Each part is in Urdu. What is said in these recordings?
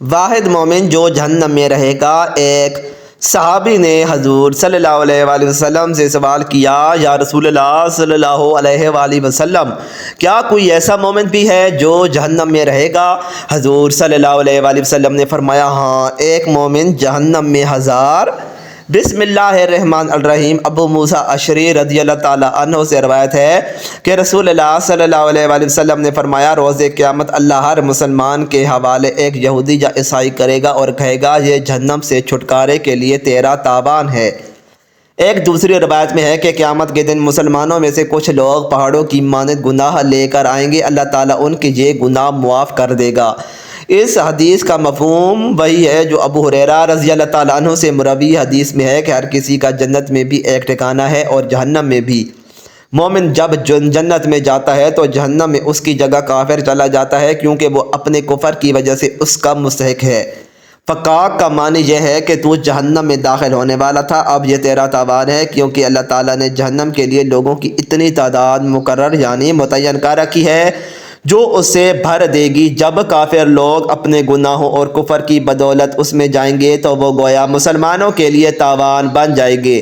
واحد مومن جو جہنم میں رہے گا۔ ایک صحابی نے حضور صلی اللہ علیہ وآلہ وسلم سے سوال کیا، یا رسول اللہ صلی اللہ علیہ وآلہ وسلم، کیا کوئی ایسا مومن بھی ہے جو جہنم میں رہے گا؟ حضور صلی اللہ علیہ وآلہ وسلم نے فرمایا، ہاں، ایک مومن جہنم میں ہزار۔ بسم اللہ الرحمن الرحیم۔ ابو موسیٰ اشعری رضی اللہ تعالیٰ عنہ سے روایت ہے کہ رسول اللہ صلی اللہ علیہ وآلہ وسلم نے فرمایا، روز قیامت اللہ ہر مسلمان کے حوالے ایک یہودی یا عیسائی کرے گا اور کہے گا، یہ جہنم سے چھٹکارے کے لیے تیرا تاوان ہے۔ ایک دوسری روایت میں ہے کہ قیامت کے دن مسلمانوں میں سے کچھ لوگ پہاڑوں کی مانند گناہ لے کر آئیں گے، اللہ تعالیٰ ان کے یہ گناہ معاف کر دے گا۔ اس حدیث کا مفہوم وہی ہے جو ابو ہریرہ رضی اللہ تعالیٰ عنہ سے مروی حدیث میں ہے کہ ہر کسی کا جنت میں بھی ایک ٹھکانہ ہے اور جہنم میں بھی۔ مومن جب جنت میں جاتا ہے تو جہنم میں اس کی جگہ کافر چلا جاتا ہے، کیونکہ وہ اپنے کفر کی وجہ سے اس کا مستحق ہے۔ فقاق کا معنی یہ ہے کہ تو جہنم میں داخل ہونے والا تھا، اب یہ تیرا تاوان ہے، کیونکہ اللہ تعالیٰ نے جہنم کے لیے لوگوں کی اتنی تعداد مقرر یعنی متعین کر رکھی ہے جو اسے بھر دے گی۔ جب کافر لوگ اپنے گناہوں اور کفر کی بدولت اس میں جائیں گے تو وہ گویا مسلمانوں کے لیے تاوان بن جائے گے۔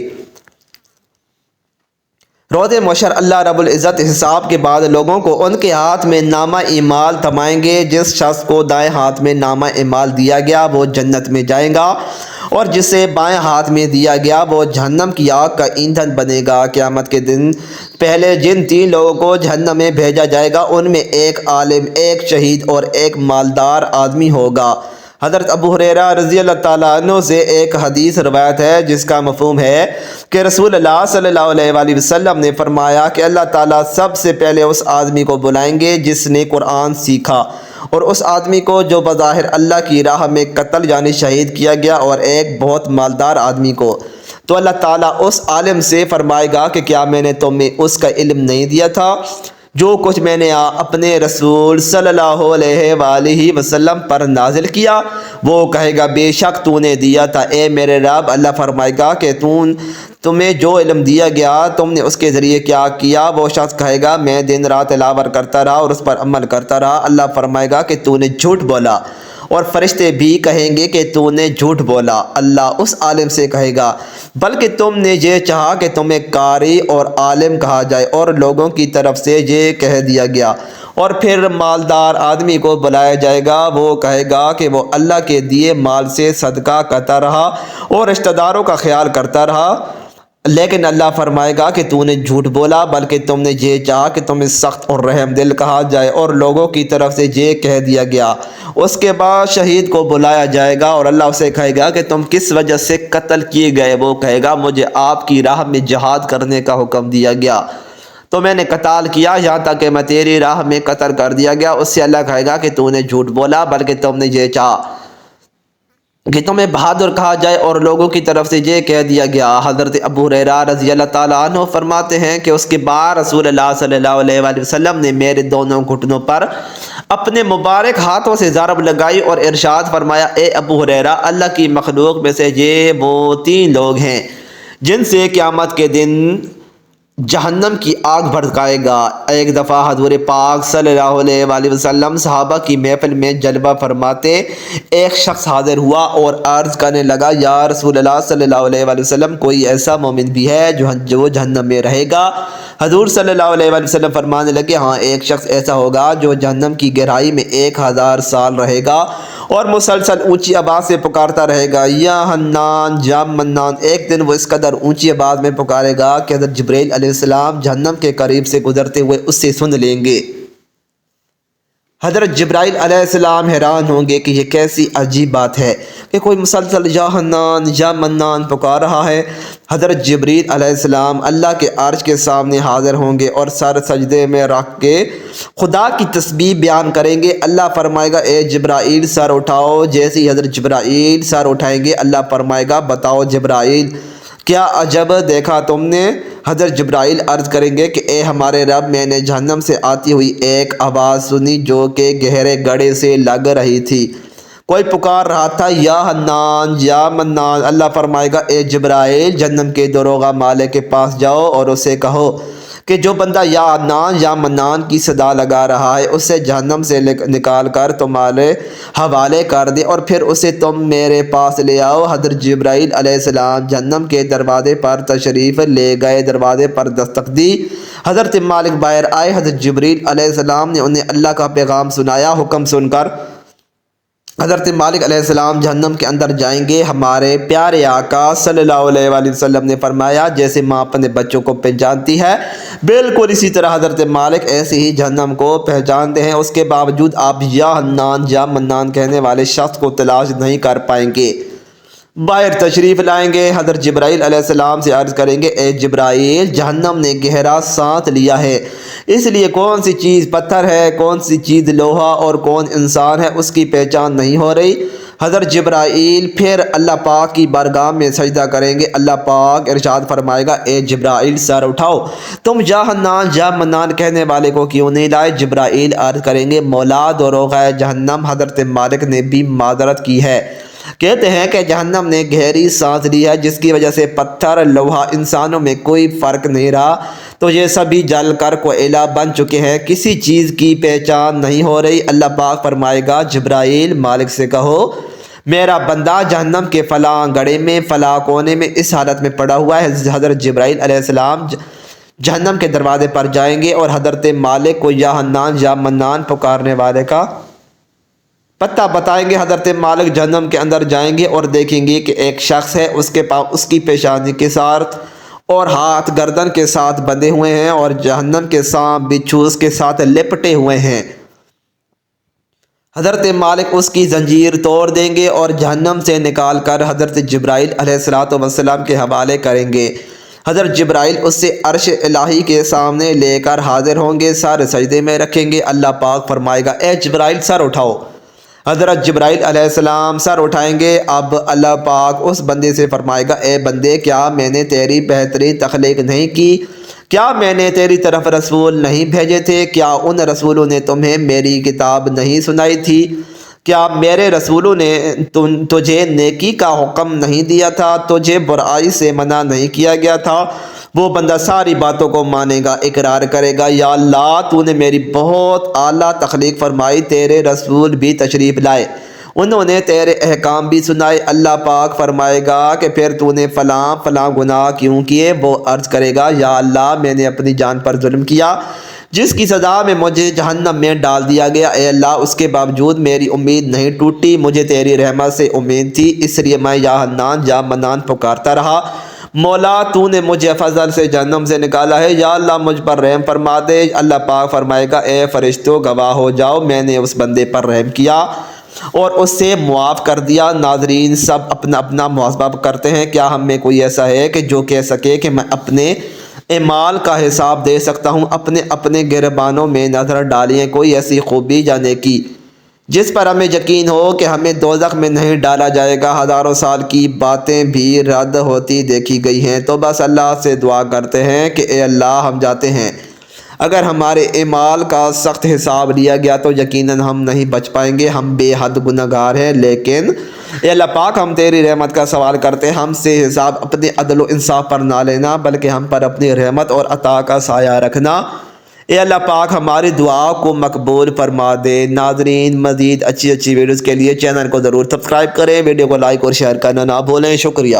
روز محشر اللہ رب العزت حساب کے بعد لوگوں کو ان کے ہاتھ میں نامہ اعمال تھمائیں گے۔ جس شخص کو دائیں ہاتھ میں نامہ اعمال دیا گیا وہ جنت میں جائے گا، اور جسے بائیں ہاتھ میں دیا گیا وہ جہنم کی آگ کا ایندھن بنے گا۔ قیامت کے دن پہلے جن 3 لوگوں کو جہنم میں بھیجا جائے گا ان میں ایک عالم، ایک شہید اور ایک مالدار آدمی ہوگا۔ حضرت ابو ہریرہ رضی اللہ تعالیٰ عنہ سے ایک حدیث روایت ہے جس کا مفہوم ہے کہ رسول اللہ صلی اللہ علیہ وآلہ وسلم نے فرمایا کہ اللہ تعالیٰ سب سے پہلے اس آدمی کو بلائیں گے جس نے قرآن سیکھا، اور اس آدمی کو جو بظاہر اللہ کی راہ میں قتل یعنی شہید کیا گیا، اور ایک بہت مالدار آدمی کو۔ تو اللہ تعالیٰ اس عالم سے فرمائے گا کہ کیا میں نے تمہیں اس کا علم نہیں دیا تھا جو کچھ میں نے اپنے رسول صلی اللہ علیہ وآلہ وسلم پر نازل کیا؟ وہ کہے گا، بے شک تو نے دیا تھا اے میرے رب۔ اللہ فرمائے گا کہ تمہیں جو علم دیا گیا تم نے اس کے ذریعے کیا کیا؟ وہ شخص کہے گا، میں دن رات تلاوت کرتا رہا اور اس پر عمل کرتا رہا۔ اللہ فرمائے گا کہ تو نے جھوٹ بولا، اور فرشتے بھی کہیں گے کہ تو نے جھوٹ بولا۔ اللہ اس عالم سے کہے گا، بلکہ تم نے یہ چاہا کہ تمہیں قاری اور عالم کہا جائے، اور لوگوں کی طرف سے یہ کہہ دیا گیا۔ اور پھر مالدار آدمی کو بلایا جائے گا، وہ کہے گا کہ وہ اللہ کے دیے مال سے صدقہ کرتا رہا اور رشتہ داروں کا خیال کرتا رہا، لیکن اللہ فرمائے گا کہ تو نے جھوٹ بولا، بلکہ تم نے یہ چاہا کہ تمہیں سخت اور رحم دل کہا جائے، اور لوگوں کی طرف سے یہ کہہ دیا گیا۔ اس کے بعد شہید کو بلایا جائے گا اور اللہ اسے کہے گا کہ تم کس وجہ سے قتل کیے گئے؟ وہ کہے گا، مجھے آپ کی راہ میں جہاد کرنے کا حکم دیا گیا تو میں نے قتال کیا، یہاں تک کہ میں تیری راہ میں قتل کر دیا گیا۔ اس سے اللہ کہے گا کہ تو نے جھوٹ بولا، بلکہ تم نے یہ چاہا کہ تمہیں بہادر کہا جائے، اور لوگوں کی طرف سے یہ کہہ دیا گیا۔ حضرت ابو ہریرہ رضی اللہ تعالیٰ عنہ فرماتے ہیں کہ اس کے بعد رسول اللہ صلی اللہ علیہ وآلہ وسلم نے میرے دونوں گھٹنوں پر اپنے مبارک ہاتھوں سے ضرب لگائی اور ارشاد فرمایا، اے ابو ہریرہ، اللہ کی مخلوق میں سے یہ وہ 3 لوگ ہیں جن سے قیامت کے دن جہنم کی آگ بھڑکائے گا۔ ایک دفعہ حضور پاک صلی اللہ علیہ وآلہ وسلم صحابہ کی محفل میں جلوہ فرماتے ایک شخص حاضر ہوا اور عرض کرنے لگا، یا رسول اللہ صلی اللہ علیہ وآلہ وسلم، کوئی ایسا مومن بھی ہے جو جہنم میں رہے گا؟ حضور صلی اللہ علیہ وآلہ وسلم فرمانے لگے، ہاں، ایک شخص ایسا ہوگا جو جہنم کی گہرائی میں 1000 سال رہے گا اور مسلسل اونچی آواز سے پکارتا رہے گا، یا حنان یا منان۔ ایک دن وہ اس قدر اونچی آواز میں پکارے گا کہ حضرت جبرائیل علیہ السلام جہنم کے قریب سے گزرتے ہوئے اس سے سن لیں گے۔ حضرت جبرائیل علیہ السلام حیران ہوں گے کہ یہ کیسی عجیب بات ہے کہ کوئی مسلسل یا حنان یا منان پکار رہا ہے۔ حضرت جبرائیل علیہ السلام اللہ کے عرش کے سامنے حاضر ہوں گے اور سر سجدے میں رکھ کے خدا کی تسبیح بیان کریں گے۔ اللہ فرمائے گا، اے جبرائیل سر اٹھاؤ۔ جیسے ہی حضرت جبرائیل سر اٹھائیں گے، اللہ فرمائے گا، بتاؤ جبرائیل، کیا عجب دیکھا تم نے؟ حضرت جبرائیل عرض کریں گے کہ اے ہمارے رب، میں نے جہنم سے آتی ہوئی ایک آواز سنی جو کہ گہرے گڑھے سے لگ رہی تھی، کوئی پکار رہا تھا، یا حنان یا منان۔ اللہ فرمائے گا، اے جبرائیل، جہنم کے داروغہ مالک کے پاس جاؤ اور اسے کہو کہ جو بندہ یا عدنان یا منان کی صدا لگا رہا ہے اسے جہنم سے نکال کر تمہارے حوالے کر دے اور پھر اسے تم میرے پاس لے آؤ۔ حضرت جبرائیل علیہ السلام جہنم کے دروازے پر تشریف لے گئے، دروازے پر دستک دی، حضرت مالک باہر آئے، حضرت جبرائیل علیہ السلام نے انہیں اللہ کا پیغام سنایا۔ حکم سن کر حضرت مالک علیہ السلام جہنم کے اندر جائیں گے۔ ہمارے پیارے آقا صلی اللہ علیہ وآلہ وسلم نے فرمایا جیسے ماں اپنے بچوں کو پہچانتی ہے بالکل اسی طرح حضرت مالک ایسے ہی جہنم کو پہچانتے ہیں۔ اس کے باوجود آپ یا حنان یا منان کہنے والے شخص کو تلاش نہیں کر پائیں گے۔ باہر تشریف لائیں گے، حضرت جبرائیل علیہ السلام سے عرض کریں گے اے جبرائیل، جہنم نے گہرا سانس لیا ہے، اس لیے کون سی چیز پتھر ہے، کون سی چیز لوہا اور کون انسان ہے اس کی پہچان نہیں ہو رہی۔ حضرت جبرائیل پھر اللہ پاک کی بارگاہ میں سجدہ کریں گے۔ اللہ پاک ارشاد فرمائے گا اے جبرائیل سر اٹھاؤ، تم یا حنان یا منان کہنے والے کو کیوں نہیں لائے؟ جبرائیل عرض کریں گے مولا دروغ ہے جہنم۔ حضرت مالک نے بھی معذرت کی ہے، کہتے ہیں کہ جہنم نے گہری سانس لی ہے جس کی وجہ سے پتھر لوہا انسانوں میں کوئی فرق نہیں رہا، تو یہ سبھی جل کر کوئلہ بن چکے ہیں، کسی چیز کی پہچان نہیں ہو رہی۔ اللہ پاک فرمائے گا جبرائیل مالک سے کہو میرا بندہ جہنم کے فلاں گڑھے میں فلاں کونے میں اس حالت میں پڑا ہوا ہے۔ حضرت جبرائیل علیہ السلام جہنم کے دروازے پر جائیں گے اور حضرت مالک کو یا حنان یا منان پکارنے والے کا پتہ بتائیں گے۔ حضرت مالک جہنم کے اندر جائیں گے اور دیکھیں گے کہ ایک شخص ہے، اس کے پاس اس کی پیشانی کے ساتھ اور ہاتھ گردن کے ساتھ بندھے ہوئے ہیں اور جہنم کے سانپ بچھو اس کے ساتھ لپٹے ہوئے ہیں۔ حضرت مالک اس کی زنجیر توڑ دیں گے اور جہنم سے نکال کر حضرت جبرائیل علیہ السلام کے حوالے کریں گے۔ حضرت جبرائیل اس سے عرش الہی کے سامنے لے کر حاضر ہوں گے، سر سجدے میں رکھیں گے۔ اللہ پاک فرمائے گا اے جبرائیل سر اٹھاؤ۔ حضرت جبرائیل علیہ السلام سر اٹھائیں گے۔ اب اللہ پاک اس بندے سے فرمائے گا اے بندے کیا میں نے تیری بہترین تخلیق نہیں کی؟ کیا میں نے تیری طرف رسول نہیں بھیجے تھے؟ کیا ان رسولوں نے تمہیں میری کتاب نہیں سنائی تھی؟ کیا میرے رسولوں نے تجھے نیکی کا حکم نہیں دیا تھا؟ تجھے برائی سے منع نہیں کیا گیا تھا؟ وہ بندہ ساری باتوں کو مانے گا، اقرار کرے گا یا اللہ تو نے میری بہت اعلیٰ تخلیق فرمائی، تیرے رسول بھی تشریف لائے، انہوں نے تیرے احکام بھی سنائے۔ اللہ پاک فرمائے گا کہ پھر تو نے فلاں فلاں گناہ کیوں کیے؟ وہ عرض کرے گا یا اللہ میں نے اپنی جان پر ظلم کیا جس کی سزا میں مجھے جہنم میں ڈال دیا گیا، اے اللہ اس کے باوجود میری امید نہیں ٹوٹی، مجھے تیری رحمت سے امید تھی، اس لیے میں یا حنان یا منان پکارتا رہا۔ مولا تو نے مجھے فضل سے جہنم سے نکالا ہے، یا اللہ مجھ پر رحم فرما دے۔ اللہ پاک فرمائے گا اے فرشتوں گواہ ہو جاؤ میں نے اس بندے پر رحم کیا اور اس سے معاف کر دیا۔ ناظرین سب اپنا اپنا محاسبہ کرتے ہیں، کیا ہم میں کوئی ایسا ہے کہ جو کہہ سکے کہ میں اپنے اعمال کا حساب دے سکتا ہوں؟ اپنے اپنے گربانوں میں نظر ڈالیے، کوئی ایسی خوبی یا نیکی جس پر ہمیں یقین ہو کہ ہمیں دوزخ میں نہیں ڈالا جائے گا۔ ہزاروں سال کی باتیں بھی رد ہوتی دیکھی گئی ہیں، تو بس اللہ سے دعا کرتے ہیں کہ اے اللہ ہم جاتے ہیں، اگر ہمارے اعمال کا سخت حساب لیا گیا تو یقیناً ہم نہیں بچ پائیں گے، ہم بے حد گناہگار ہیں، لیکن اے اللہ پاک ہم تیری رحمت کا سوال کرتے ہیں، ہم سے حساب اپنے عدل و انصاف پر نہ لینا بلکہ ہم پر اپنی رحمت اور عطا کا سایہ رکھنا۔ اے اللہ پاک ہماری دعا کو مقبول فرما دے۔ ناظرین مزید اچھی ویڈیوز کے لیے چینل کو ضرور سبسکرائب کریں، ویڈیو کو لائک اور شیئر کرنا نہ بھولیں۔ شکریہ۔